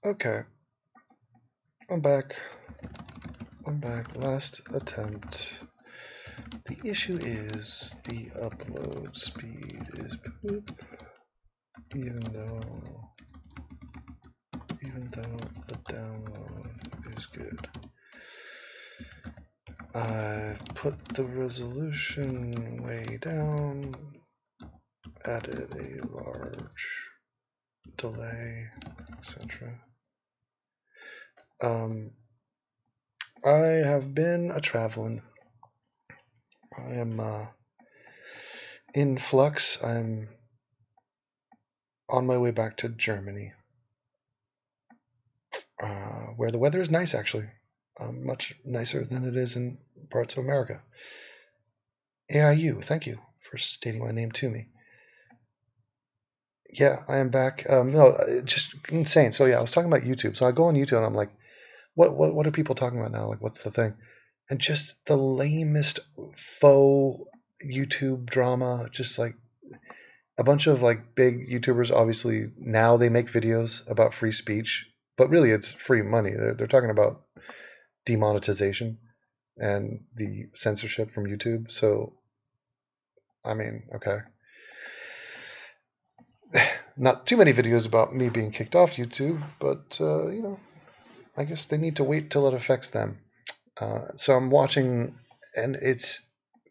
Okay, I'm back. Last attempt. The issue is the upload speed is poop, even though the download is good. I've put the resolution way down, added a large delay, etc. I have been a-traveling. I am in flux. I'm on my way back to Germany, where the weather is nice, actually. Much nicer than it is in parts of America. AIU, thank you for stating my name to me. Yeah, I am back. No, just insane. So yeah, I was talking about YouTube. So I go on YouTube and I'm like, what are people talking about now? Like, what's the thing? And just the lamest faux YouTube drama. Just like a bunch of like big YouTubers. Obviously now they make videos about free speech, but really it's free money. They're talking about demonetization and the censorship from YouTube. So I mean, okay. Not too many videos about me being kicked off YouTube, but I guess they need to wait till it affects them. So I'm watching, and it's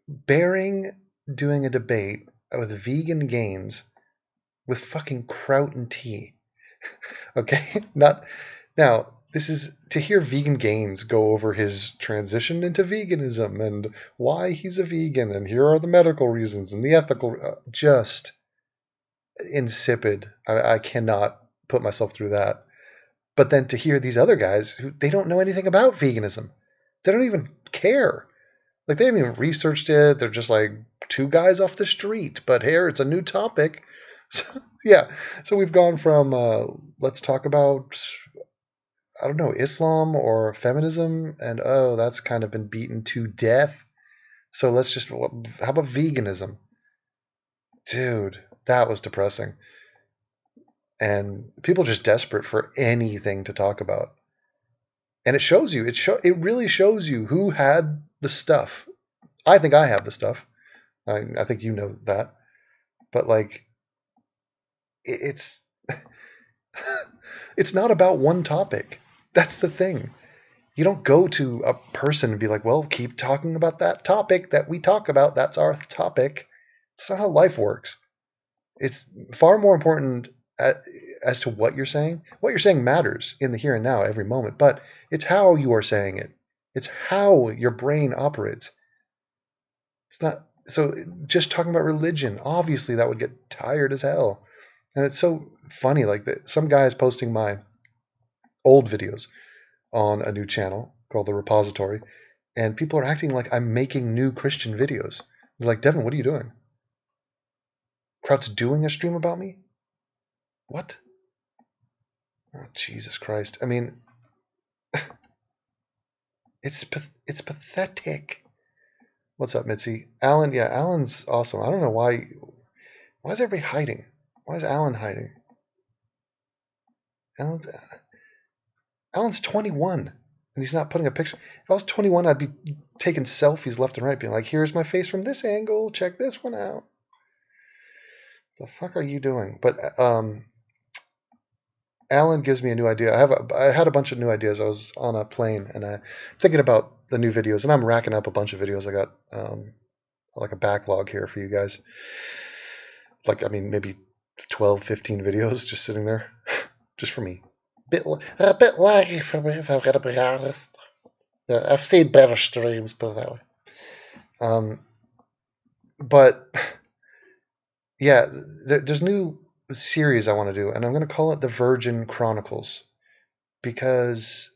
Bering doing a debate with vegan gains with fucking kraut and tea. Okay, not now. This is to hear vegan gains go over his transition into veganism and why he's a vegan, and here are the medical reasons and the ethical. Just insipid. I cannot put myself through that. But then to hear these other guys who they don't know anything about veganism, they don't even care. Like they haven't even researched it. They're just like two guys off the street. But here it's a new topic. So, yeah. So we've gone from let's talk about I don't know Islam or feminism, and oh that's kind of been beaten to death. So let's just how about veganism, dude? That was depressing. And people are just desperate for anything to talk about. And it shows you. It really shows you who had the stuff. I think I have the stuff. I think you know that. But like, it's it's not about one topic. That's the thing. You don't go to a person and be like, "Well, keep talking about that topic that we talk about. That's our topic." That's not how life works. It's far more important as to what you're saying. What you're saying matters in the here and now, every moment, but it's how you are saying it. It's how your brain operates. It's not so just talking about religion. Obviously, that would get tired as hell. And it's so funny, like that. Some guy is posting my old videos on a new channel called the Repository, and people are acting like I'm making new Christian videos. They're like, Devin, what are you doing? Kraut's doing a stream about me? What? Oh, Jesus Christ. I mean, it's pathetic. What's up, Mitzi? Alan, yeah, Alan's awesome. I don't know why. Why is everybody hiding? Why is Alan hiding? Alan's, Alan's 21, and he's not putting a picture. If I was 21, I'd be taking selfies left and right, being like, "Here's my face from this angle. Check this one out." The fuck are you doing? But Alan gives me a new idea. I had a bunch of new ideas. I was on a plane and thinking about the new videos, and I'm racking up a bunch of videos. I got like a backlog here for you guys. Like, I mean, maybe 12, 15 videos just sitting there, just for me. A bit laggy for me, if I'm going to be honest. Yeah, I've seen better streams, put it that way. But yeah, there's a new series I want to do, and I'm going to call it the Virgin Chronicles because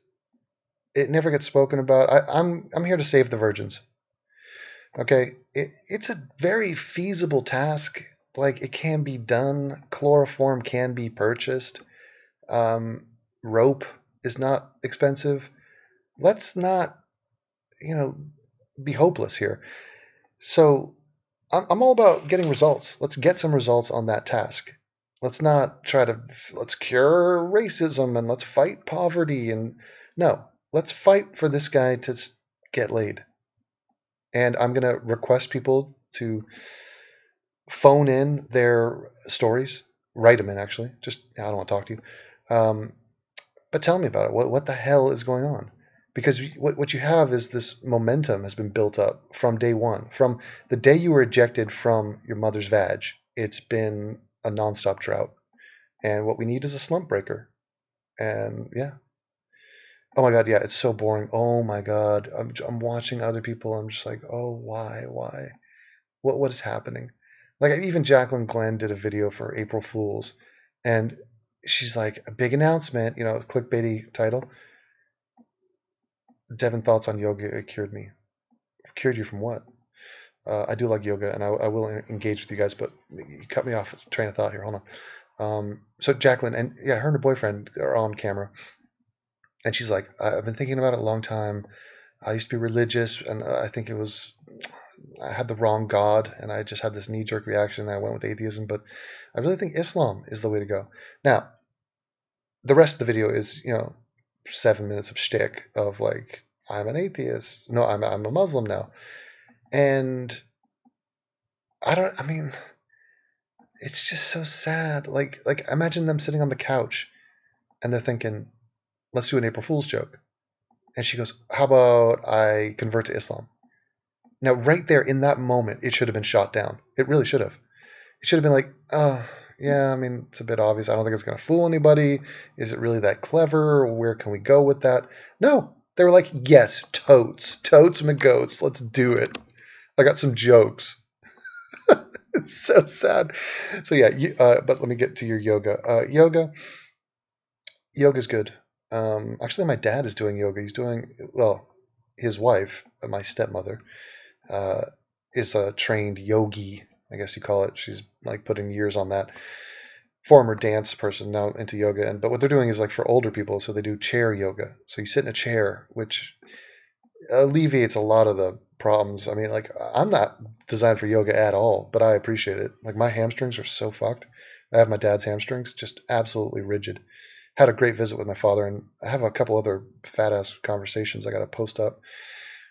it never gets spoken about. I'm here to save the virgins. Okay, it's a very feasible task. Like it can be done. Chloroform can be purchased. Rope is not expensive. Let's not, be hopeless here. So I'm all about getting results. Let's get some results on that task. Let's not try to let's cure racism and let's fight poverty and no, let's fight for this guy to get laid. And I'm gonna request people to phone in their stories, write them in actually. Just I don't want to talk to you, but tell me about it. What the hell is going on? Because what you have is this momentum has been built up from day one, from the day you were ejected from your mother's vag. It's been a nonstop drought, and what we need is a slump breaker. And yeah, oh my god, yeah, it's so boring. Oh my god, I'm watching other people. I'm just like, oh why? What is happening? Like even Jacqueline Glenn did a video for April Fools, and she's like a big announcement, clickbaity title. Devin, thoughts on yoga? It cured me. Cured you from what? I do like yoga, and I will engage with you guys, but you cut me off train of thought here. Hold on. So Jacqueline and yeah, her and her boyfriend are on camera, and she's like, I've been thinking about it a long time. I used to be religious, and I think I had the wrong God, and I just had this knee jerk reaction. And I went with atheism, but I really think Islam is the way to go. Now, the rest of the video is, 7 minutes of shtick of like, I'm an atheist. No, I'm a Muslim now. And I mean, it's just so sad. Like imagine them sitting on the couch and they're thinking, let's do an April Fool's joke. And she goes, how about I convert to Islam? Now, right there in that moment, it should have been shot down. It really should have. It should have been like, oh, yeah, I mean, it's a bit obvious. I don't think it's going to fool anybody. Is it really that clever? Where can we go with that? No, they were like, yes, totes and goats. Let's do it. I got some jokes. It's so sad. So yeah, but let me get to your yoga. Yoga's good. Actually, my dad is doing yoga. He's doing, well, his wife, my stepmother, uh, is a trained yogi, I guess you call it. She's like putting years on that. Former dance person, now into yoga, but what they're doing is like for older people, so they do chair yoga. So you sit in a chair, which alleviates a lot of the problems. I mean, like I'm not designed for yoga at all, but I appreciate it. Like my hamstrings are so fucked. I have my dad's hamstrings, just absolutely rigid. Had a great visit with my father, and I have a couple other fat ass conversations I got to post up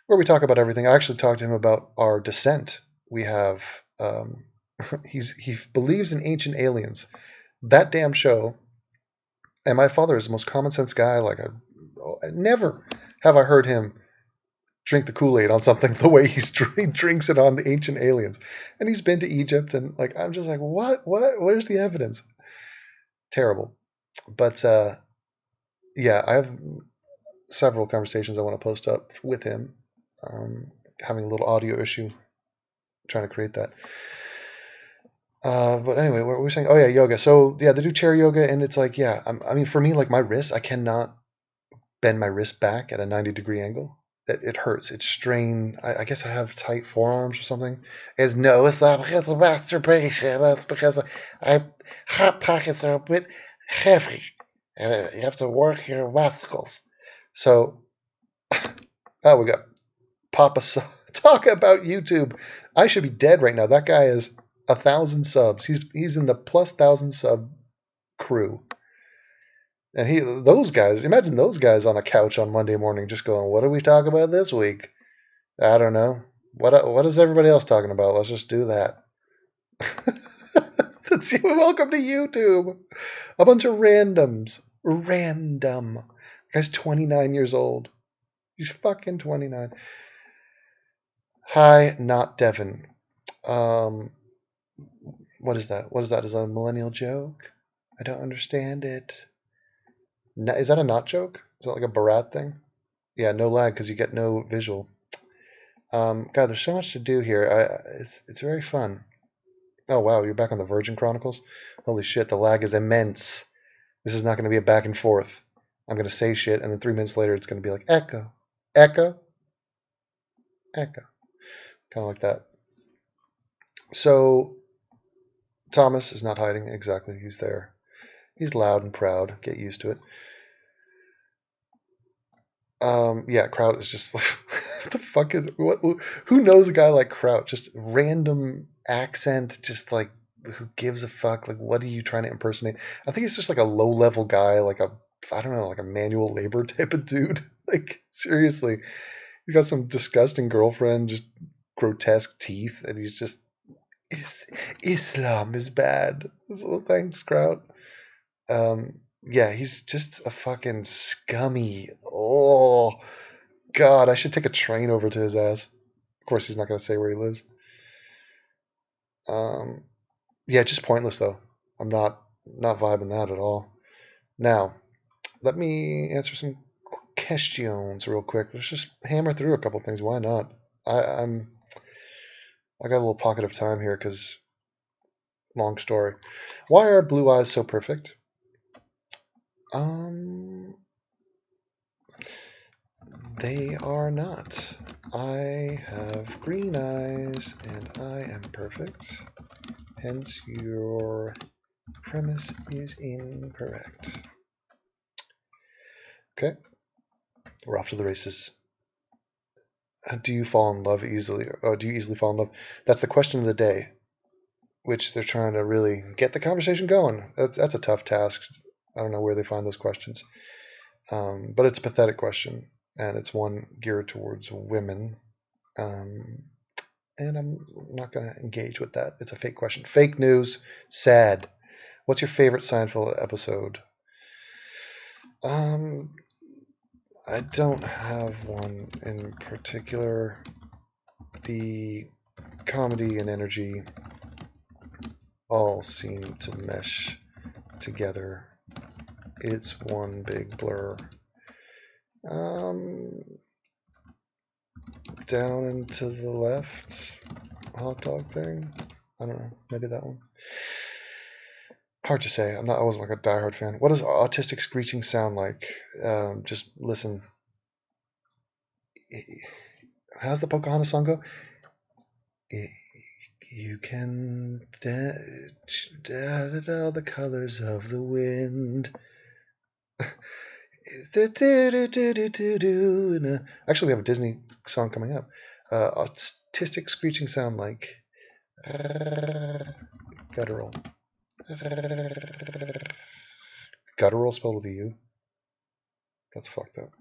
where we talk about everything. I actually talked to him about our descent. We have he believes in ancient aliens. That damn show. And my father is the most common sense guy. Like never have I heard him drink the Kool-Aid on something the way he drinks it on the ancient aliens. And he's been to Egypt, and like I'm just like, where's the evidence? Terrible. But yeah, I have several conversations I want to post up with him. Having a little audio issue trying to create that. But anyway, what were we saying? Oh yeah, yoga. So yeah, they do chair yoga, and it's like, yeah, I mean, for me, like my wrist, I cannot bend my wrist back at a 90-degree angle. It hurts. It's strained. I guess I have tight forearms or something. It's not because of masturbation. That's because hot pockets are a bit heavy, and you have to work your muscles. So, we got Papa. Talk about YouTube. I should be dead right now. That guy is 1,000 subs. He's in the plus 1,000 sub crew. And those guys, imagine those guys on a couch on Monday morning just going, what do we talk about this week? I don't know. What is everybody else talking about? Let's just do that. Welcome to YouTube. A bunch of randoms. Random. The guy's 29 years old. He's fucking 29. Hi, not Devin. What is that? Is that a millennial joke? I don't understand it. Is that a not joke? Is that like a Barat thing? Yeah, no lag because you get no visual. God, there's so much to do here. It's very fun. Oh wow, you're back on the Virgin Chronicles. Holy shit, the lag is immense. This is not going to be a back and forth. I'm going to say shit, and then 3 minutes later, it's going to be like echo, echo, echo, kind of like that. So Thomas is not hiding exactly. He's there. He's loud and proud. Get used to it. Yeah, Kraut is just what the fuck is it? Who knows a guy like Kraut? Just random accent, just like who gives a fuck? Like, what are you trying to impersonate? I think he's just like a low-level guy, like I don't know, like a manual labor type of dude. Like, seriously, he's got some disgusting girlfriend, just grotesque teeth, and he's just Islam is bad. So thanks, Kraut. Yeah, he's just a fucking scummy. Oh God, I should take a train over to his ass. Of course, he's not gonna say where he lives. Um, yeah, just pointless though. I'm not vibing that at all. Now, let me answer some questions real quick. Let's just hammer through a couple things. Why not? I'm I got a little pocket of time here because long story. Why are blue eyes so perfect? Um, they are not. I have green eyes and I am perfect. Hence, your premise is incorrect. Okay, we're off to the races. Do you fall in love easily? Or do you easily fall in love? That's the question of the day, which they're trying to really get the conversation going. That's a tough task. I don't know where they find those questions, but it's a pathetic question, and it's one geared towards women. Um, and I'm not going to engage with that. It's a fake question. Fake news. Sad. What's your favorite Seinfeld episode? Um, I don't have one in particular. The comedy and energy all seem to mesh together. It's one big blur. Um, down and to the left, hot dog thing. I don't know. Maybe that one. Hard to say. I wasn't like a diehard fan. What does autistic screeching sound like? Just listen. How's the Pocahontas song go? You can the colors of the wind. Actually, we have a Disney song coming up. Autistic screeching sound like guttural. Guttural spelled with a U. That's fucked up.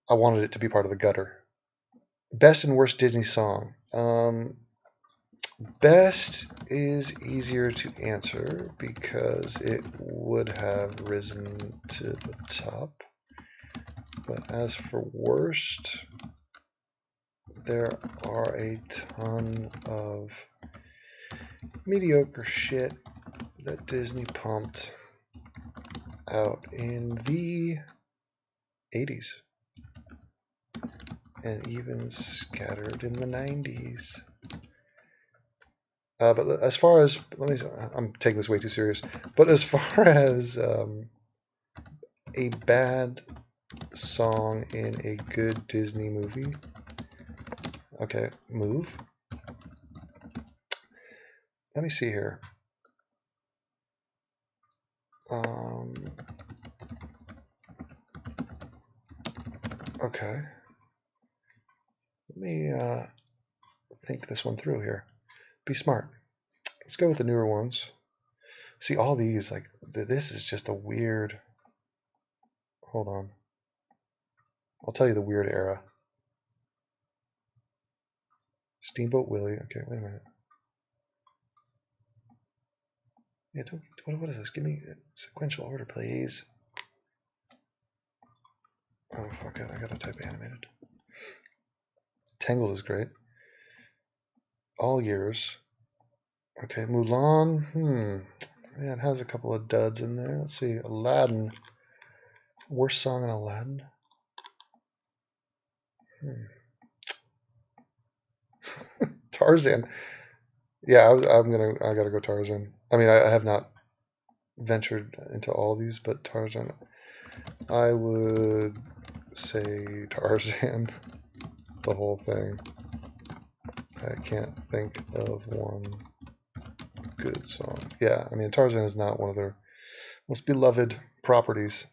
I wanted it to be part of the gutter. Best and worst Disney song. Best is easier to answer because it would have risen to the top. But as for worst, there are a ton of mediocre shit that Disney pumped out in the 80s and even scattered in the 90s. But as far as, I'm taking this way too serious, but as far as a bad song in a good Disney movie, okay, move. Let me see here. Okay. Let me think this one through here. Be smart. Let's go with the newer ones. See, all these, like, this is just a weird... Hold on. I'll tell you the weird era. Steamboat Willie. Okay, wait a minute. Yeah, what is this? Give me sequential order, please. Oh, fuck it. I gotta type animated. Tangled is great. All years. Okay, Mulan. Yeah, it has a couple of duds in there. Let's see. Aladdin. Worst song in Aladdin? Tarzan. Yeah, I gotta go Tarzan. I mean, I have not ventured into all these, but Tarzan. I would say Tarzan. The whole thing. I can't think of one good song. Yeah, I mean, Tarzan is not one of their most beloved properties,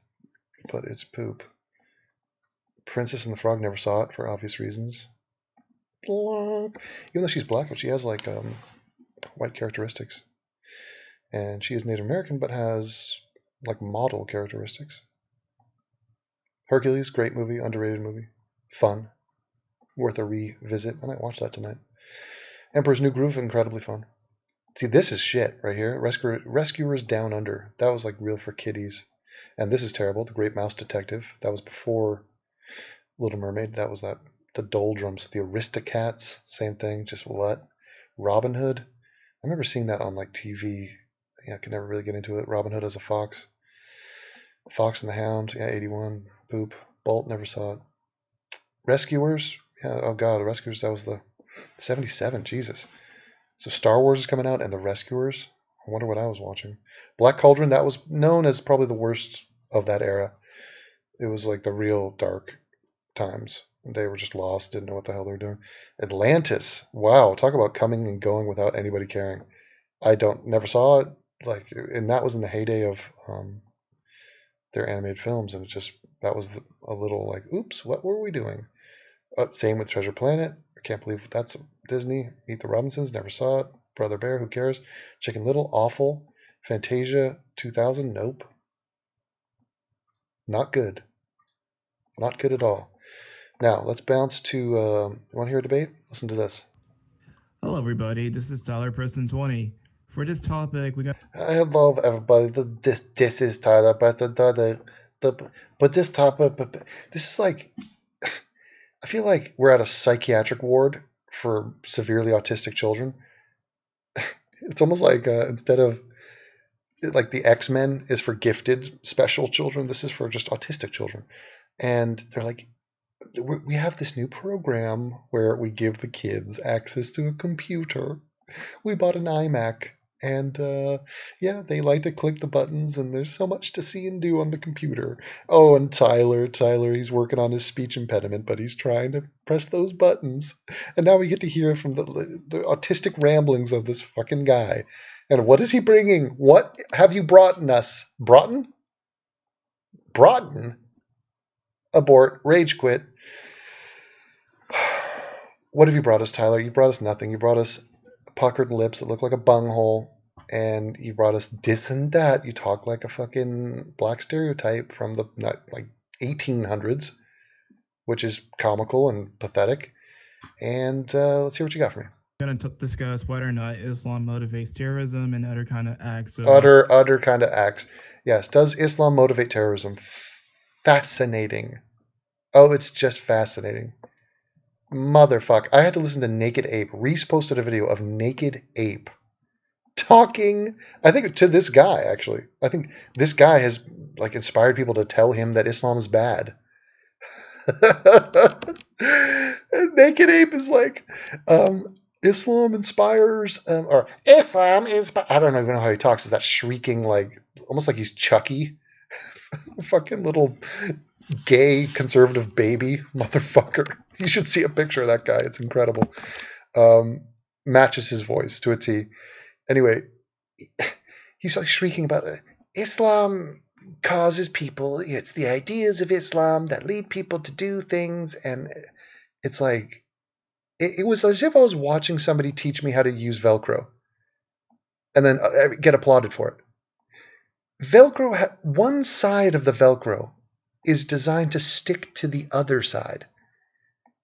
but it's poop. Princess and the Frog, never saw it for obvious reasons. Even though she's black, but she has like white characteristics. And she is Native American, but has like model characteristics. Hercules, great movie, underrated movie, fun, worth a revisit. I might watch that tonight. Emperor's New Groove, incredibly fun. See, this is shit right here. Rescuers Down Under. That was like real for kiddies. And this is terrible. The Great Mouse Detective. That was before Little Mermaid. That was that. The Doldrums. The Aristocats. Same thing. Just what? Robin Hood. I remember seeing that on like TV. Yeah, I could never really get into it. Robin Hood as a fox. Fox and the Hound. Yeah, 81. Poop. Bolt. Never saw it. Rescuers. Yeah. Oh God, Rescuers. That was the 77. Jesus. So Star Wars is coming out, and The Rescuers. I wonder what I was watching. Black Cauldron, that was known as probably the worst of that era. It was like the real dark times. They were just lost, didn't know what the hell they were doing. Atlantis, wow, talk about coming and going without anybody caring. I never saw it, like, and that was in the heyday of their animated films, and that was a little like, oops, what were we doing? Same with Treasure Planet. I can't believe that's Disney. Meet the Robinsons, never saw it. Brother Bear, who cares? Chicken Little, awful. Fantasia 2000, nope. Not good. Not good at all. Now, let's bounce to, you want to hear a debate? Listen to this. Hello, everybody. This is Tyler Person 20. For this topic, we got. Hello, everybody. This is Tyler, but this topic, this is like, I feel like we're at a psychiatric ward for severely autistic children. It's almost like instead of like the X-Men is for gifted special children, this is for just autistic children. And they're like, we have this new program where we give the kids access to a computer. We bought an iMac, and yeah, they like to click the buttons, and there's so much to see and do on the computer. Oh, and Tyler, he's working on his speech impediment, but he's trying to press those buttons. And now we get to hear from the autistic ramblings of this fucking guy. And what is he bringing? What have you brought us? Broughton? Broughton? Abort. Rage quit. What have you brought us, Tyler? You brought us nothing. You brought us puckered lips that look like a bunghole, and you brought us this and that. You talk like a fucking black stereotype from the like 1800s, which is comical and pathetic. And let's hear what you got for me. Going to discuss whether or not Islam motivates terrorism and other kind of acts of. Utter kind of acts. Yes. Does Islam motivate terrorism? Fascinating. Oh, it's just fascinating. Motherfuck. I had to listen to Naked Ape. Reese posted a video of Naked Ape talking, I think, to this guy, actually. I think this guy has like inspired people to tell him that Islam is bad. Naked Ape is like, Islam inspires, or Islam is, I don't even know how he talks. Is that shrieking, like, almost like he's Chucky? Fucking little gay conservative baby motherfucker. You should see a picture of that guy. It's incredible. Matches his voice to a T. Anyway, he's like shrieking about it. Islam causes people, it's the ideas of Islam that lead people to do things, and it's like, it was as if I was watching somebody teach me how to use Velcro and then get applauded for it. Velcro, one side of the Velcro is designed to stick to the other side.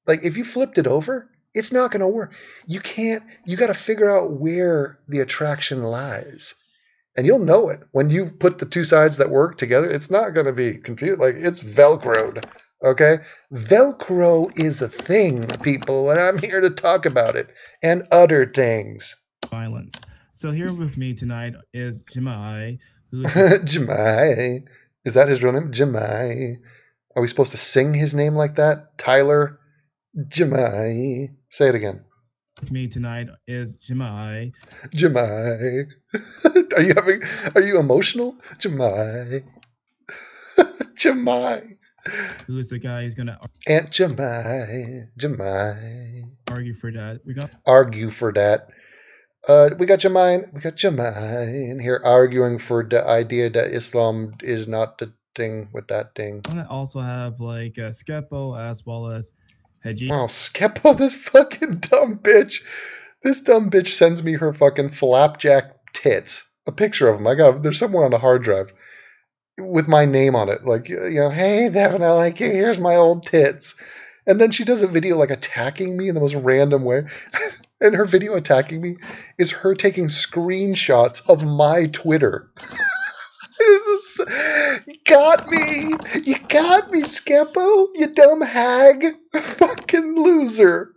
Like, if you flipped it over, it's not going to work. You got to figure out where the attraction lies. And you'll know it. When you put the two sides that work together, it's not going to be confused. Like, it's Velcroed. Okay? Velcro is a thing, people, and I'm here to talk about it. And other things. Violence. So here with me tonight is Jemai, who is Jemai. Is that his real name? Jemai. Are we supposed to sing his name like that? Tyler Jemai. Say it again. with me tonight is Jemai. Jemai. Are you emotional? Jemai. Jemai. Who is the guy who's going to Aunt Jemai. Jemai. argue for that. We got Argue for that. We got Jemai in here arguing for the idea that Islam is not the thing with that thing. I also have like Skepo as well as Haji. Oh, Skepo, this fucking dumb bitch. This dumb bitch sends me her fucking flapjack tits. A picture of them. They're somewhere on a hard drive with my name on it. Like, hey, Devin, I like you. Here's my old tits. And then she does a video like attacking me in the most random way. And her video attacking me is her taking screenshots of my Twitter. You got me. You got me, Scampo. You dumb hag. Fucking loser.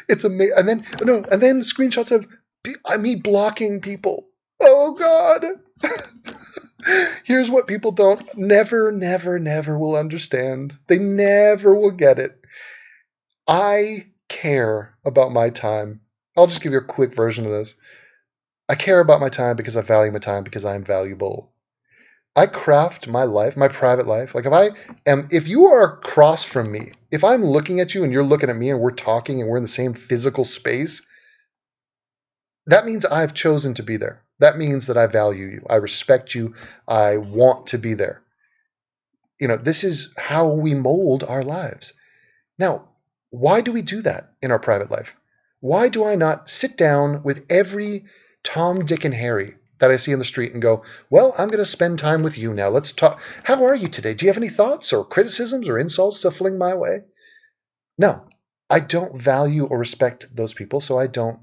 It's amazing. And then screenshots of me blocking people. Oh God. Here's what people never will understand. They never will get it. I care about my time. I'll just give you a quick version of this. I care about my time because I value my time because I'm valuable. I craft my life, my private life. Like if you are across from me, if I'm looking at you and you're looking at me and we're talking and we're in the same physical space, that means I've chosen to be there. That means that I value you. I respect you. I want to be there. This is how we mold our lives. Now, why do we do that in our private life? Why do I not sit down with every Tom, Dick, and Harry that I see in the street and go, well, I'm going to spend time with you now. Let's talk. How are you today? Do you have any thoughts or criticisms or insults to fling my way? No, I don't value or respect those people, so I don't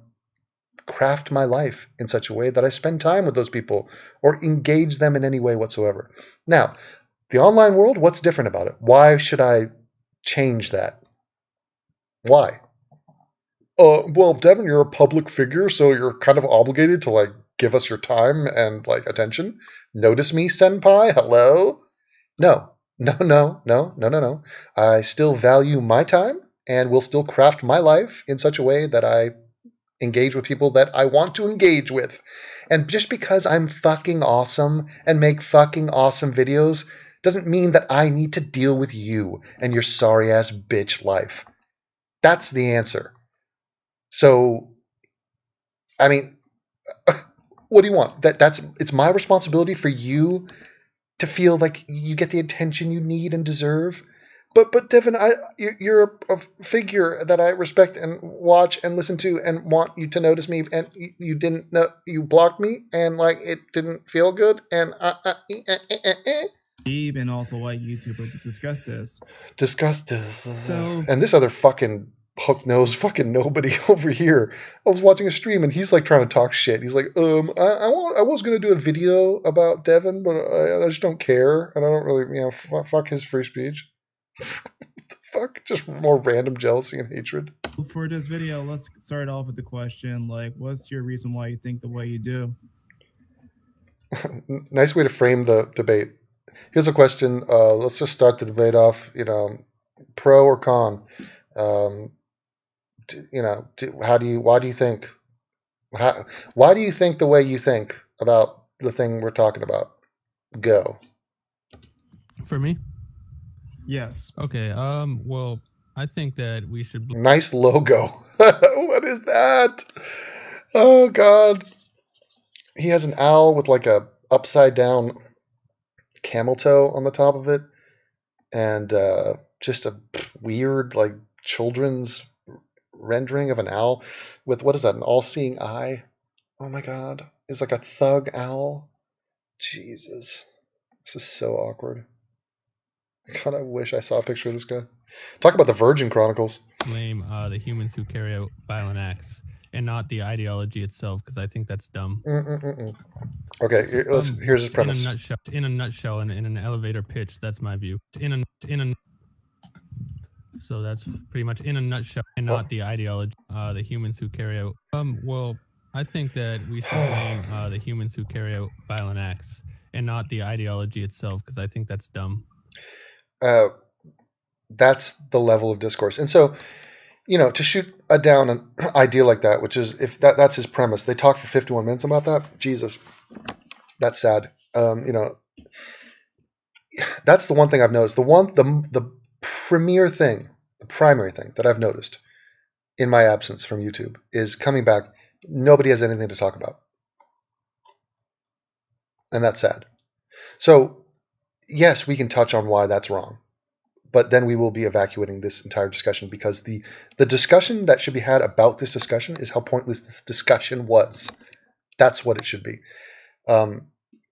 craft my life in such a way that I spend time with those people or engage them in any way whatsoever. Now, the online world, what's different about it? Why should I change that? Why? Well, Devin, you're a public figure, so you're kind of obligated to give us your time and attention. Notice me, senpai. Hello? No. No. I still value my time and will still craft my life in such a way that I engage with people that I want to engage with. And just because I'm fucking awesome and make fucking awesome videos doesn't mean that I need to deal with you and your sorry ass bitch life. That's the answer. So, I mean, what do you want? It's my responsibility for you to feel like you get the attention you need and deserve. But Devin, you're a figure that I respect and watch and listen to and want you to notice me, and you didn't know, you blocked me, and it didn't feel good, and And also white YouTuber to discuss this. So, and this other fucking hook nose fucking nobody over here. I was watching a stream and he's trying to talk shit. He's like, I was gonna do a video about Devin, but I just don't care, and I don't really, fuck his free speech. Fuck, just more random jealousy and hatred. for this video, let's start off with the question, what's your reason why you think the way you do? Nice way to frame the debate. Here's a question. Let's just start the debate off. Pro or con. Why do you think? Why do you think the way you think about the thing we're talking about? Go. For me? Yes. Okay. Well, I think that we should. Nice logo. What is that? Oh God. He has an owl with a upside down camel toe on the top of it, and just a weird children's rendering of an owl with, what is that, an all-seeing eye? Oh my God. It's like a thug owl. Jesus. This is so awkward. God, I wish I saw a picture of this guy. Talk about the Virgin Chronicles. Blame the humans who carry out violent acts and not the ideology itself, because I think that's dumb. Okay, here's his premise. In a nutshell, and in an elevator pitch, that's my view. So that's pretty much in a nutshell, and not the ideology. The humans who carry out. Well, I think that we should blame the humans who carry out violent acts and not the ideology itself, because I think that's dumb. That's the level of discourse. And so, to shoot down an idea like that, which is, if that's his premise, they talk for 51 minutes about that. Jesus, that's sad. That's the one thing I've noticed. The primary thing that I've noticed in my absence from YouTube is coming back. Nobody has anything to talk about. And that's sad. So, yes, we can touch on why that's wrong. but then we will be evacuating this entire discussion, because the discussion that should be had about this discussion is how pointless this discussion was. That's what it should be.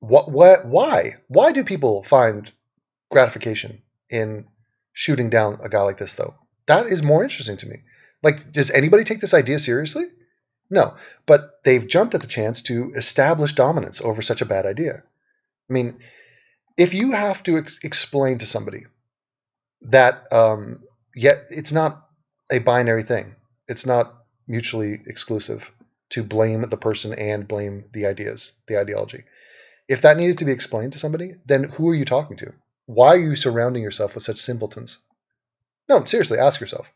Why do people find gratification in shooting down a guy like this, though? That is more interesting to me. Like, does anybody take this idea seriously? No, but they've jumped at the chance to establish dominance over such a bad idea. I mean, if you have to explain to somebody that yet it's not a binary thing, it's not mutually exclusive to blame the person and blame the ideology. If that needed to be explained to somebody, then who are you talking to? Why are you surrounding yourself with such simpletons? No, seriously, ask yourself.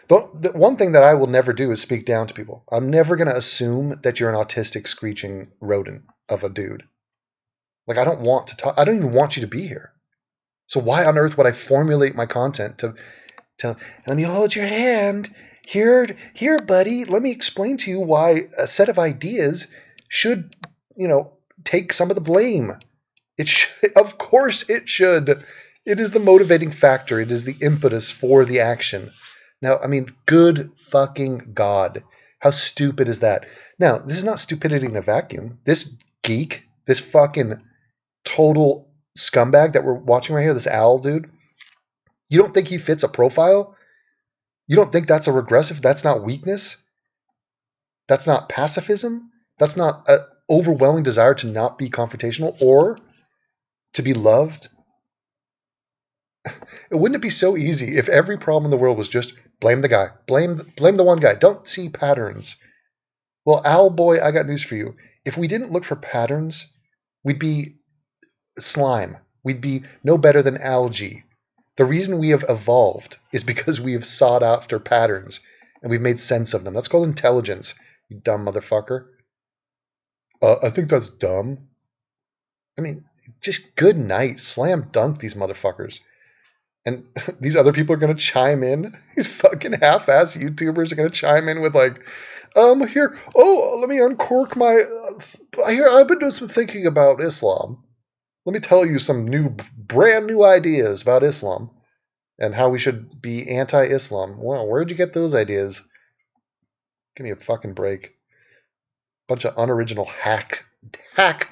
The one thing that I will never do is speak down to people. I'm never going to assume that you're an autistic, screeching rodent of a dude. Like, I don't want to talk. I don't even want you to be here. So why on earth would I formulate my content to let me hold your hand? Here, buddy. Let me explain to you why a set of ideas should, take some of the blame. It should, of course it should. It is the motivating factor. It is the impetus for the action. Now, I mean, good fucking God. How stupid is that? Now, this is not stupidity in a vacuum. This geek, this fucking total scumbag that we're watching right here, this owl dude, you don't think he fits a profile? You don't think that's a regressive? That's not weakness? That's not pacifism? That's not an overwhelming desire to not be confrontational or to be loved? Wouldn't it be so easy if every problem in the world was just blame the guy, blame the one guy, don't see patterns? Well, owl boy, I got news for you. If we didn't look for patterns, we'd be slime. We'd be no better than algae. The reason we have evolved is because we have sought after patterns and we've made sense of them. That's called intelligence, you dumb motherfucker. I think that's dumb. I mean, just good night. Slam dunk these motherfuckers. And these other people are going to chime in. These fucking half-ass YouTubers are going to chime in with let me uncork my... I've been doing some thinking about Islam. Let me tell you some brand new ideas about Islam and how we should be anti-Islam. Well, where'd you get those ideas? Give me a fucking break. Bunch of unoriginal hack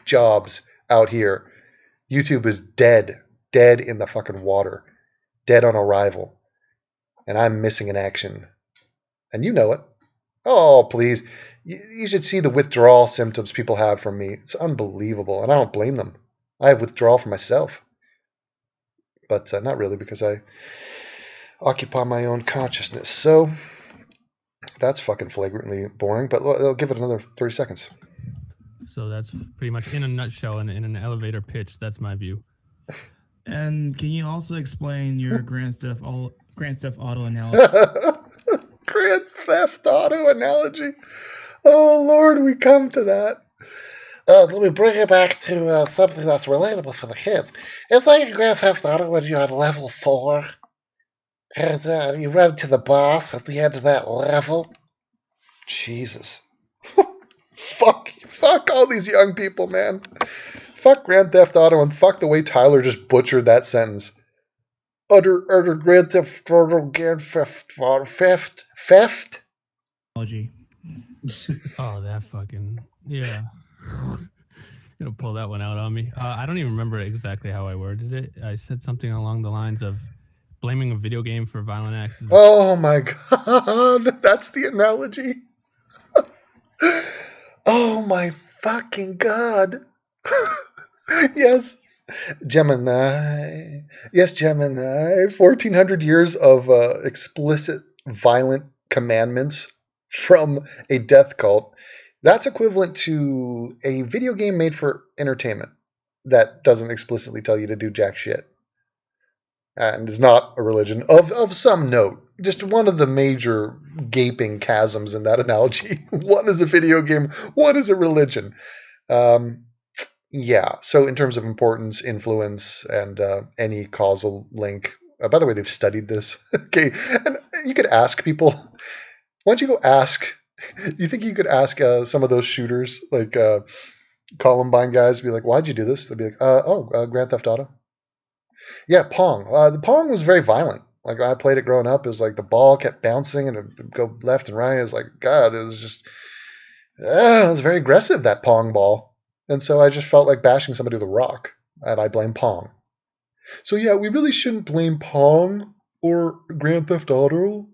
jobs out here. YouTube is dead in the fucking water. Dead on arrival. And I'm missing in action. And you know it. Oh, please. You should see the withdrawal symptoms people have from me. It's unbelievable. And I don't blame them. I have withdrawal for myself. But not really, because I occupy my own consciousness. So that's fucking flagrantly boring. But I'll give it another 30 seconds. So that's pretty much in a nutshell and in an elevator pitch. That's my view. And can you also explain your Grand Theft Auto analogy? Grand Theft Auto analogy? Oh, Lord, we come to that. Let me bring it back to something that's relatable for the kids. It's like a Grand Theft Auto when you're on level 4. And you run to the boss at the end of that level. Jesus. Fuck all these young people, man. Fuck Grand Theft Auto and fuck the way Tyler just butchered that sentence. Utter Grand Theft Auto, Grand Theft Auto, theft? Analogy. Oh, that fucking, yeah. Gonna pull that one out on me. I don't even remember exactly how I worded it. I said something along the lines of blaming a video game for violent acts. Oh my God, that's the analogy. Oh my fucking God. Yes, Gemini. Yes, Gemini. 1,400 years of explicit, violent commandments from a death cult. That's equivalent to a video game made for entertainment that doesn't explicitly tell you to do jack shit. And is not a religion of some note. Just one of the major gaping chasms in that analogy. One is a video game, one is a religion. Yeah, so in terms of importance, influence, and any causal link. By the way, they've studied this. Okay, and you could ask people. Why don't you go ask? You think you could ask some of those shooters, like Columbine guys, be like, "Why'd you do this?" They'd be like, Grand Theft Auto." Yeah, Pong. The Pong was very violent. Like I played it growing up. It was like the ball kept bouncing and it would go left and right. It was like God. It was just it was very aggressive, that Pong ball. And so I just felt like bashing somebody with a rock, and I blame Pong. So yeah, we really shouldn't blame Pong or Grand Theft Auto.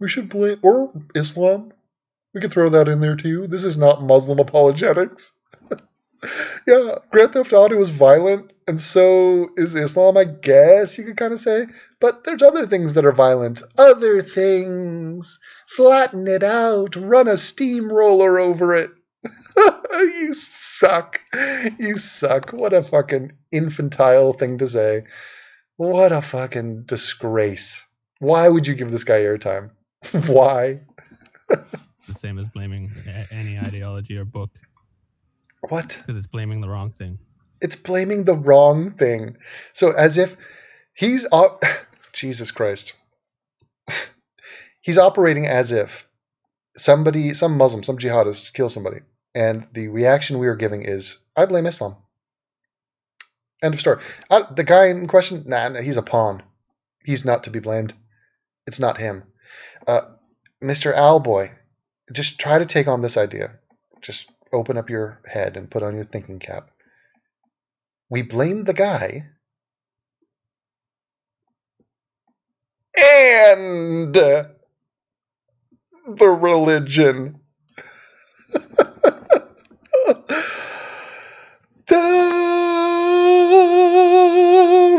We should blame or Islam. We could throw that in there too. This is not Muslim apologetics. Yeah, Grand Theft Auto is violent, and so is Islam, I guess you could kind of say. But there's other things that are violent. Other things. Flatten it out. Run a steamroller over it. You suck. You suck. What a fucking infantile thing to say. What a fucking disgrace. Why would you give this guy airtime? Why? The same as blaming any ideology or book. What? Because it's blaming the wrong thing. It's blaming the wrong thing. So as if he's Jesus Christ. He's operating as if somebody, some Muslim, some jihadist kills somebody, and the reaction we are giving is, I blame Islam. End of story. The guy in question, nah, he's a pawn. He's not to be blamed. It's not him. Mr. Owlboy, just try to take on this idea. Just open up your head and put on your thinking cap. We blame the guy, and the religion.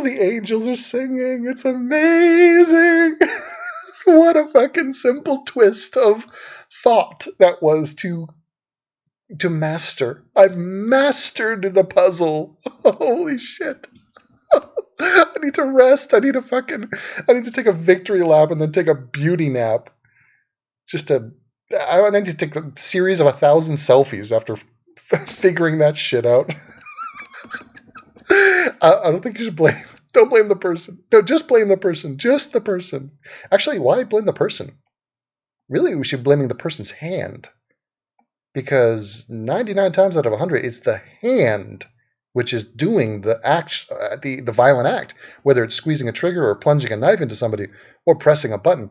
The angels are singing. It's amazing. What a fucking simple twist of thought that was to master. I've mastered the puzzle. Holy shit. I need to rest. I need to take a victory lap and then take a beauty nap. I need to take a series of 1,000 selfies after figuring that shit out. I don't think you should blame. Don't blame the person. No, just blame the person. Just the person. Actually, why blame the person? Really, we should be blaming the person's hand. Because 99 times out of 100, it's the hand which is doing the act, the violent act. Whether it's squeezing a trigger or plunging a knife into somebody or pressing a button.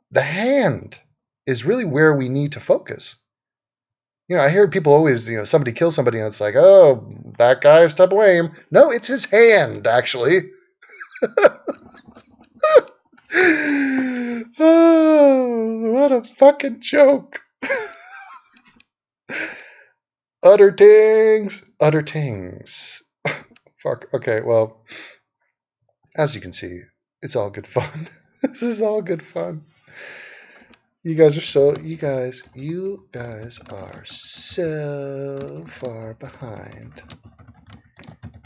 The hand is really where we need to focus. You know, I hear people always, somebody kills somebody and it's like, oh, that guy's to blame. No, it's his hand, actually. Oh, what a fucking joke. Utter tings. Utter tings. Fuck. Okay, well, as you can see, it's all good fun. This is all good fun. You guys are so far behind.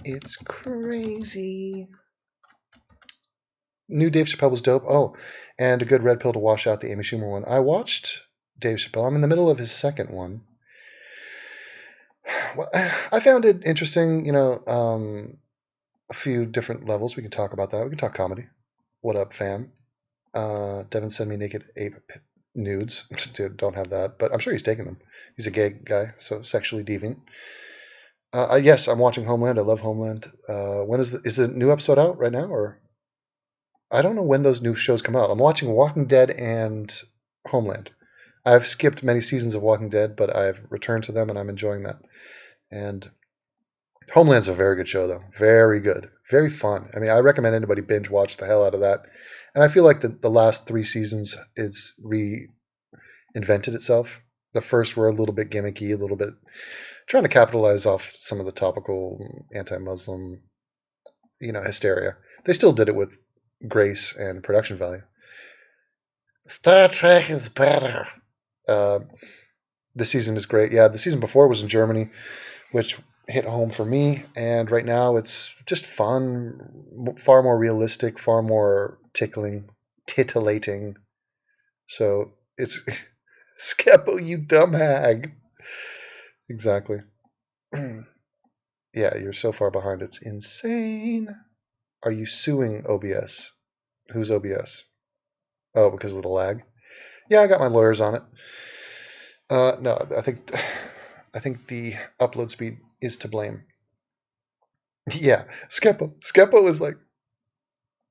It's crazy. New Dave Chappelle was dope. Oh, and a good red pill to wash out the Amy Schumer one. I watched Dave Chappelle. I'm in the middle of his second one. Well, I found it interesting, a few different levels. We can talk about that. We can talk comedy. What up, fam? Devin sent me naked ape nudes. Dude, don't have that, but I'm sure he's taking them. He's a gay guy, so sexually deviant. Yes, I'm watching Homeland. I love Homeland. When is the new episode out right now, or I don't know when those new shows come out. I'm watching Walking Dead and Homeland. I've skipped many seasons of Walking Dead, but I've returned to them and I'm enjoying that. And Homeland's a very good show, though. Very good. Very fun. I mean, I recommend anybody binge watch the hell out of that. And I feel like the last 3 seasons, it's reinvented itself. The first were a little bit gimmicky, a little bit trying to capitalize off some of the topical anti-Muslim, hysteria. They still did it with grace and production value. Star Trek is better. This season is great. Yeah, the season before was in Germany, which hit home for me. And right now it's just fun, far more realistic, far more titillating. So it's Skeppo, you dumb hag. Exactly. Yeah, you're so far behind. It's insane. Are you suing OBS? Who's OBS? Oh, because of the lag? Yeah, I got my lawyers on it. No, I think the upload speed is to blame. Yeah, Skeppo is like,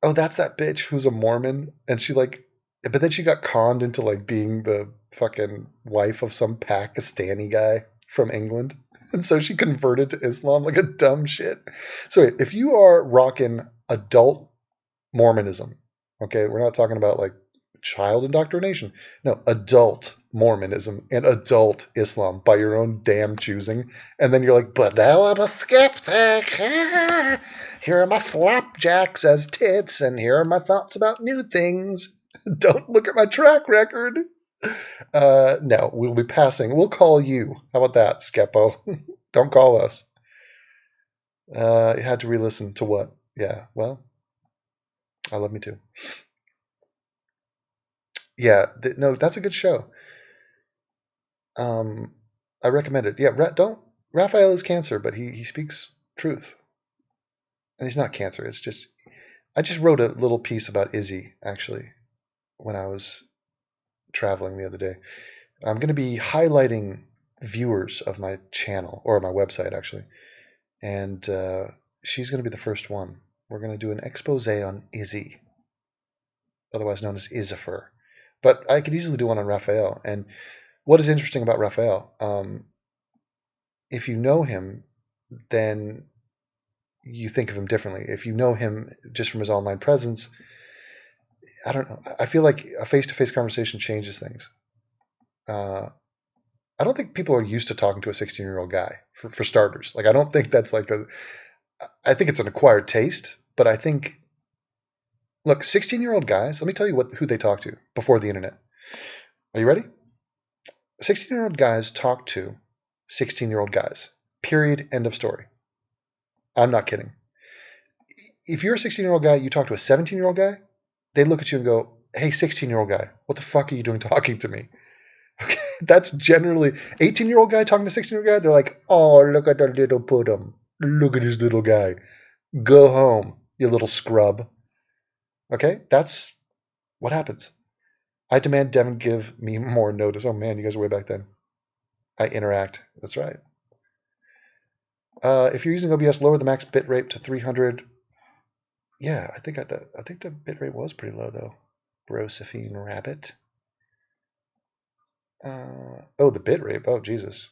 oh, that's that bitch who's a Mormon, and she like, but then she got conned into like being the fucking wife of some Pakistani guy from England, and so she converted to Islam like a dumb shit. So wait, if you are rocking adult Mormonism, okay, we're not talking about like child indoctrination. No, adult Mormonism and adult Islam by your own damn choosing. And then you're like, but now I'm a skeptic. Ah, here are my flapjacks as tits, and here are my thoughts about new things. Don't look at my track record. No, we'll be passing. We'll call you. How about that, Skepo? Don't call us. You had to re-listen to what? Yeah, well, I love me too. Yeah, no, that's a good show. I recommend it. Yeah, don't. Raphael is cancer, but he speaks truth, and he's not cancer. It's just I just wrote a little piece about Izzy actually when I was traveling the other day. I'm going to be highlighting viewers of my channel or my website actually, and she's going to be the first one. We're going to do an expose on Izzy, otherwise known as Izifer. But I could easily do one on Raphael. And what is interesting about Raphael? If you know him, then you think of him differently. If you know him just from his online presence, I don't know. I feel like a face-to-face conversation changes things. I don't think people are used to talking to a 16-year-old guy, for starters. Like, I don't think that's like I think it's an acquired taste, but I think, look, 16-year-old guys, let me tell you who they talk to before the internet. Are you ready? 16-year-old guys talk to 16-year-old guys. Period. End of story. I'm not kidding. If you're a 16-year-old guy, you talk to a 17-year-old guy, they look at you and go, hey, 16-year-old guy, what the fuck are you doing talking to me? Okay, that's generally 18-year-old guy talking to 16-year-old guy. They're like, oh, look at the little puddum. Look at this little guy. Go home, you little scrub. Okay, that's what happens. I demand Devin give me more notice. Oh man, you guys are way back then. I interact. That's right. If you're using OBS, lower the max bitrate to 300. Yeah, I think the bitrate was pretty low though. Brosephine Rabbit. Oh, the bitrate. Oh, Jesus.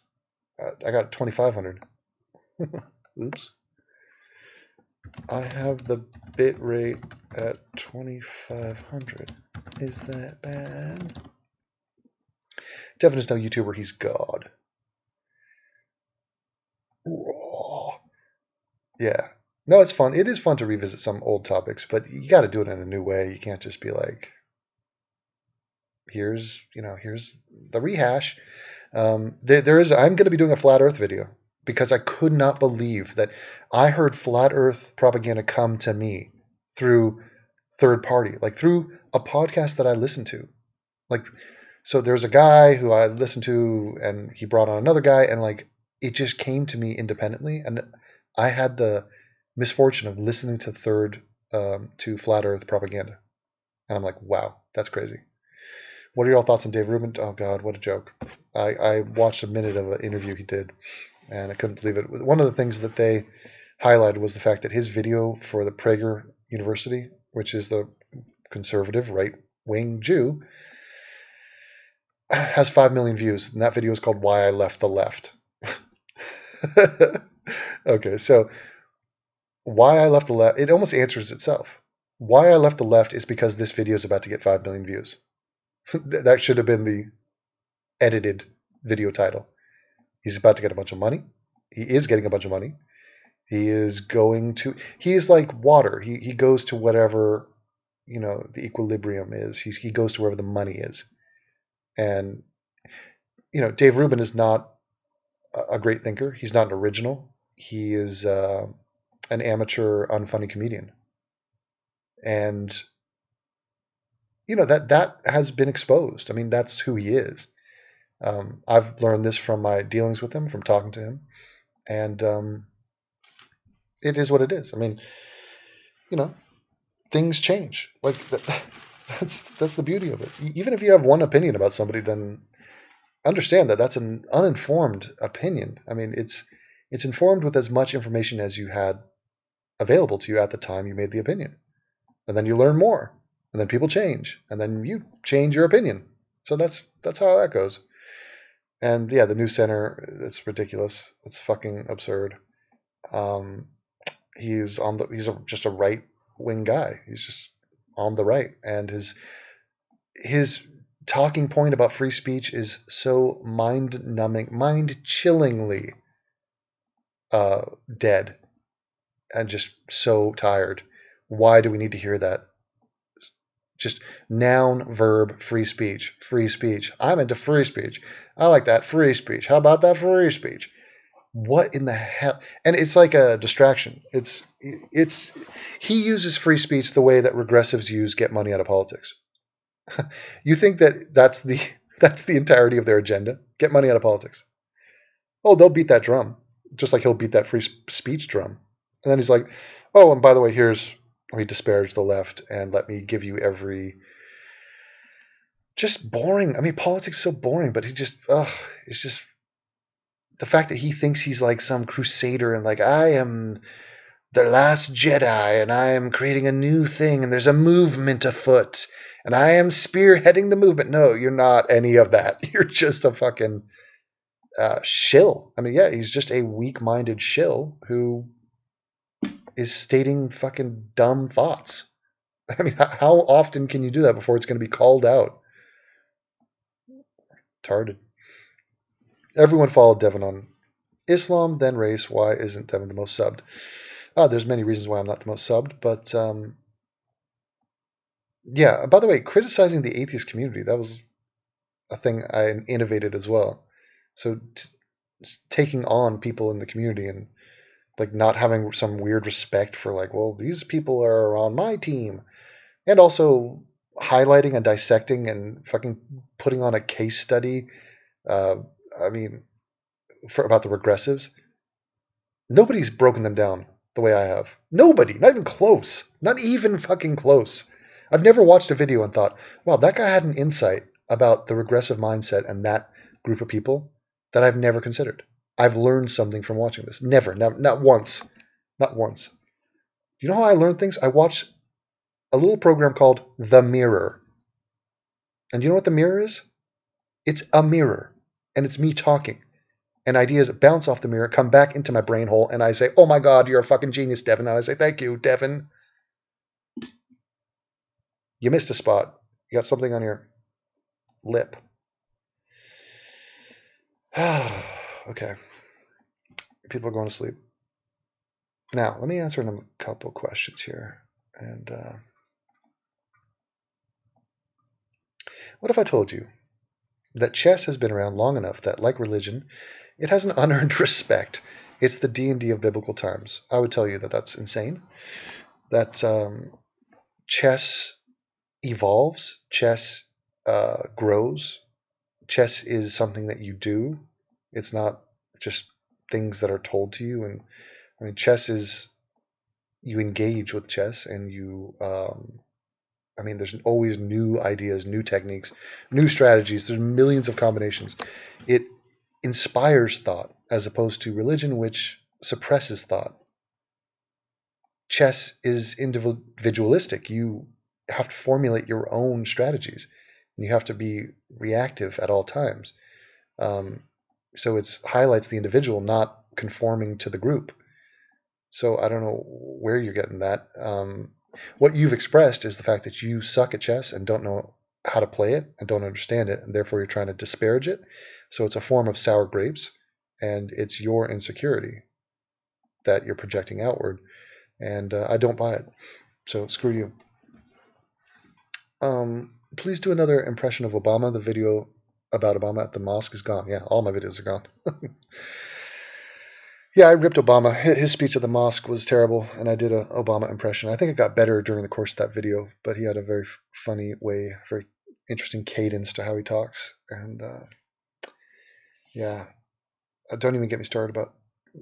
I got 2500. Oops. I have the bitrate at 2500. Is that bad? Devin is no YouTuber. He's God. Raw. Yeah. No, it's fun. It is fun to revisit some old topics, but you got to do it in a new way. You can't just be like, here's the rehash. I'm going to be doing a flat Earth video because I could not believe that I heard flat Earth propaganda come to me through third party, like through a podcast that I listened to. Like, so there's a guy who I listened to and he brought on another guy and like, it just came to me independently. And I had the misfortune of listening to to flat Earth propaganda. And I'm like, wow, that's crazy. What are your thoughts on Dave Rubin? Oh God, what a joke. I watched a minute of an interview he did and I couldn't believe it. One of the things that they highlighted was the fact that his video for the Prager University, which is the conservative right-wing Jew, has 5 million views. And that video is called Why I Left the Left. Okay, so why I left the left, it almost answers itself. Why I left the left is because this video is about to get 5 million views. That should have been the edited video title. He's about to get a bunch of money. He is getting a bunch of money. He's like water. He goes to whatever, the equilibrium is. He goes to wherever the money is. And, Dave Rubin is not a great thinker. He's not an original. He is an amateur, unfunny comedian. And, that has been exposed. I mean, that's who he is. I've learned this from my dealings with him, from talking to him. And it is what it is. I mean, things change. Like, that's the beauty of it. Even if you have one opinion about somebody, then understand that that's an uninformed opinion. I mean, it's informed with as much information as you had available to you at the time you made the opinion. and then you learn more, and then people change, and then you change your opinion. So that's how that goes. And yeah, the new center, it's ridiculous. It's fucking absurd. Um, he's just a right wing guy. He's just on the right, and his talking point about free speech is so mind numbing, mind chillingly dead, and just so tired. Why do we need to hear that? Just noun, verb, free speech, free speech. I'm into free speech. I like that free speech. How about that free speech? What in the hell? And it's like a distraction. It's he uses free speech the way that regressives use get money out of politics. You think that that's the entirety of their agenda? Get money out of politics. Oh, they'll beat that drum, just like he'll beat that free speech drum. And then he's like, oh, and by the way, here's where he disparaged the left, and let me give you every just boring. I mean, politics is so boring, but it's just the fact that he thinks he's like some crusader and like I am the last Jedi and I am creating a new thing and there's a movement afoot and I am spearheading the movement. No, you're not any of that. You're just a fucking shill. I mean, yeah, he's just a weak-minded shill who is stating fucking dumb thoughts. I mean, how often can you do that before it's going to be called out? Tarded. Everyone followed Devin on Islam, then race. Why isn't Devin the most subbed? There's many reasons why I'm not the most subbed, but yeah. By the way, criticizing the atheist community, that was a thing I innovated as well. So taking on people in the community and like not having some weird respect for like, well, these people are on my team, and also highlighting and dissecting and fucking putting on a case study. I mean, about the regressives. Nobody's broken them down the way I have. Nobody, not even close, not even fucking close. I've never watched a video and thought, wow, that guy had an insight about the regressive mindset and that group of people that I've never considered. I've learned something from watching this. Never, not once. Not once. You know how I learned things? I watched a little program called The Mirror. And you know what The Mirror is? It's a mirror. And it's me talking. And ideas bounce off the mirror, come back into my brain hole, and I say, oh my God, you're a fucking genius, Devin. And I say, thank you, Devin. You missed a spot. You got something on your lip. Okay. People are going to sleep. Now, let me answer a couple questions here. And what if I told you that chess has been around long enough that, like religion, it has an unearned respect? It's the D&D of biblical times. I would tell you that that's insane. That chess evolves, chess grows. Chess is something that you do. It's not just things that are told to you. And I mean, chess is, you engage with chess and you, I mean, there's always new ideas, new techniques, new strategies. There's millions of combinations. It inspires thought as opposed to religion, which suppresses thought. Chess is individualistic. You have to formulate your own strategies. And you have to be reactive at all times. So it highlights the individual, not conforming to the group. So I don't know where you're getting that. What you've expressed is the fact that you suck at chess and don't know how to play it and don't understand it, and therefore you're trying to disparage it. So it's a form of sour grapes, and it's your insecurity that you're projecting outward. And I don't buy it. So screw you. Please do another impression of Obama. The video about Obama at the mosque is gone. Yeah, all my videos are gone. Yeah, I ripped Obama. His speech at the mosque was terrible, and I did an Obama impression. I think it got better during the course of that video, but he had a very funny way, very interesting cadence to how he talks. And yeah, don't even get me started about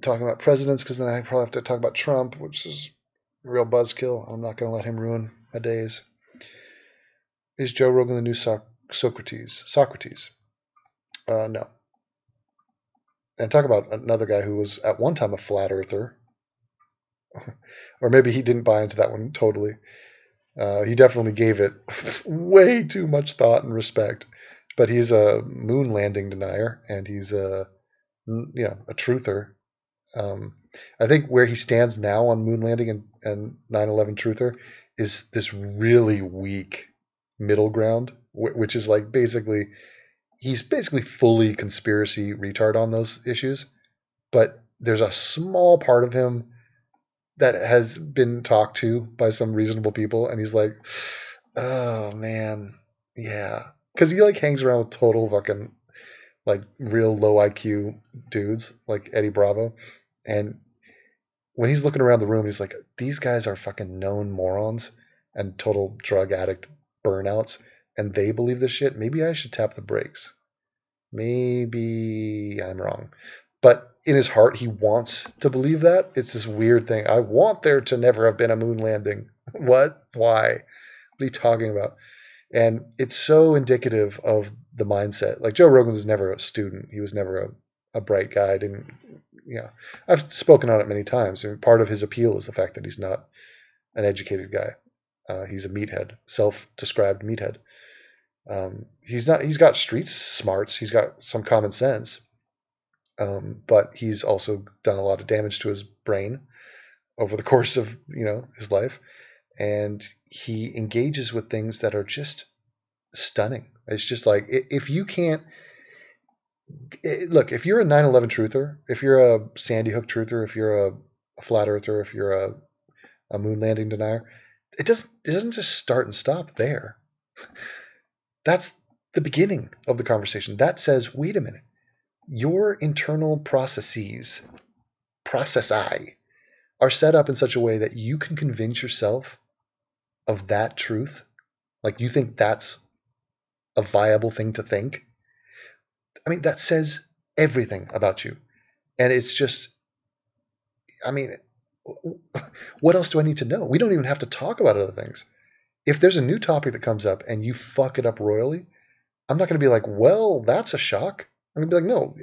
talking about presidents, because then I probably have to talk about Trump, which is a real buzzkill. I'm not going to let him ruin my days. Is Joe Rogan the new Socrates? No. And talk about another guy who was at one time a flat earther. Or maybe he didn't buy into that one totally. He definitely gave it way too much thought and respect. But he's a moon landing denier, and he's a a truther. I think where he stands now on moon landing and 9/11 truther is this really weak middle ground, which is like he's basically fully conspiracy retard on those issues, but there's a small part of him that has been talked to by some reasonable people, and he's like, oh man, yeah, because he like hangs around with total fucking like real low IQ dudes like Eddie Bravo, and when he's looking around the room, he's like, these guys are fucking known morons and total drug addict burnouts, and they believe this shit. Maybe I should tap the brakes. Maybe I'm wrong. But in his heart, he wants to believe that. It's this weird thing. I want there to never have been a moon landing. What? Why? What are you talking about? And it's so indicative of the mindset. Like Joe Rogan was never a student. He was never a bright guy. I've spoken on it many times. And part of his appeal is the fact that he's not an educated guy. He's a meathead, self-described meathead. He's not. He's got street smarts. He's got some common sense, but he's also done a lot of damage to his brain over the course of his life, and he engages with things that are just stunning. It's just like if you can't look, if you're a 9/11 truther, if you're a Sandy Hook truther, if you're a flat earther, if you're a moon landing denier, it doesn't just start and stop there. That's the beginning of the conversation. That says, wait a minute, your internal processi, are set up in such a way that you can convince yourself of that truth. Like you think that's a viable thing to think. I mean, that says everything about you. And it's just, I mean, what else do I need to know? We don't even have to talk about other things. If there's a new topic that comes up and you fuck it up royally, I'm not going to be like, well, that's a shock. I'm going to be like, no,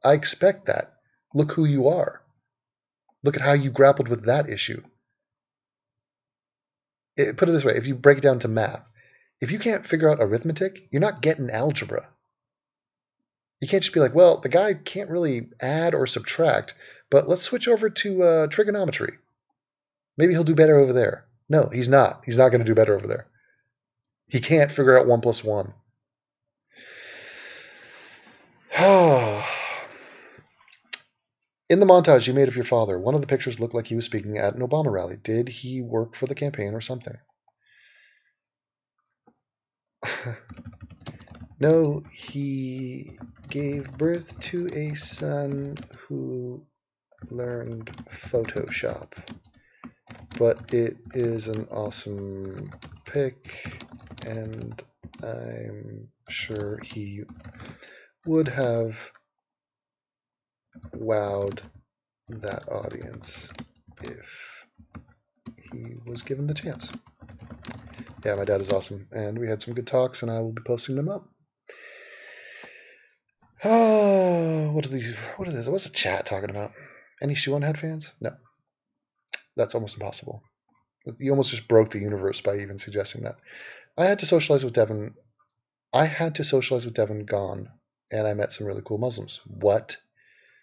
I expect that. Look who you are. Look at how you grappled with that issue. Put it this way, if you break it down to math, if you can't figure out arithmetic, you're not getting algebra. You can't just be like, well, the guy can't really add or subtract, but let's switch over to trigonometry. Maybe he'll do better over there. No, he's not. He's not going to do better over there. He can't figure out 1 + 1. In the montage you made of your father, one of the pictures looked like he was speaking at an Obama rally. Did he work for the campaign or something? No, he gave birth to a son who learned Photoshop. But it is an awesome pic, and I'm sure he would have wowed that audience if he was given the chance. Yeah, my dad is awesome, and we had some good talks, and I will be posting them up. Oh, what are these? What's the chat talking about? Any Shoe on Head fans? No. That's almost impossible. You almost just broke the universe by even suggesting that. I had to socialize with Devin gone, and I met some really cool Muslims. What?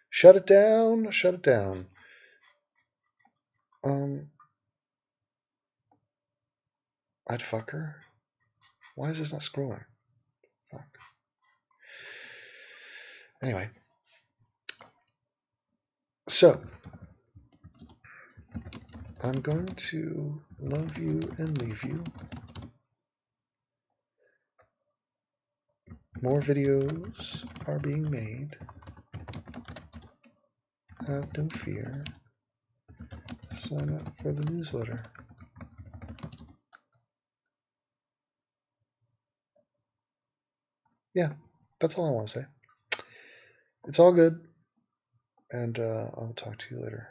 Shut it down. Shut it down. I'd fuck her? Why is this not scrolling? Fuck. Anyway. So, I'm going to love you and leave you. More videos are being made. Have no fear. Sign up for the newsletter. Yeah, that's all I want to say. It's all good, and I'll talk to you later.